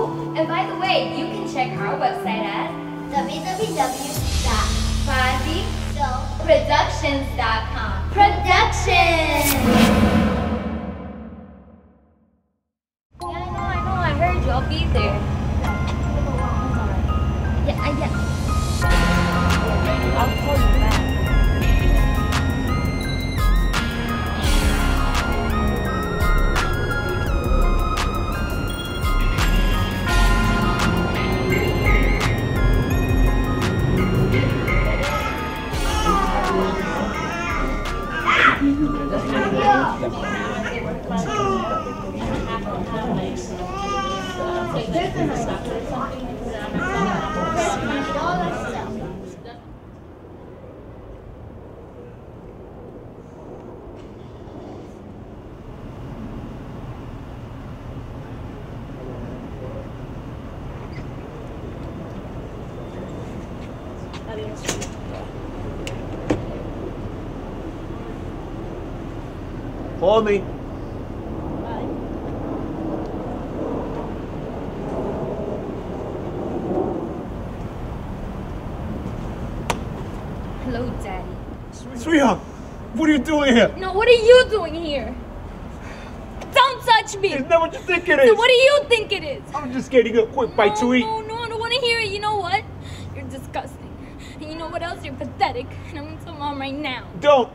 Oh, and by the way, you can check our website at www.FozzyProductions.com. Productions! Yeah, I know, I heard you. I'll be there. Yeah. I'll call you back. Call me. Hello, Daddy. Sweetheart, what are you doing here? No, what are you doing here? Don't touch me! Isn't that what you think it is? So what do you think it is? I'm just getting a quick bite to eat. No, I don't want to hear it. You know what? You're disgusting. And you know what else? You're pathetic. And I'm going to tell Mom right now. Don't.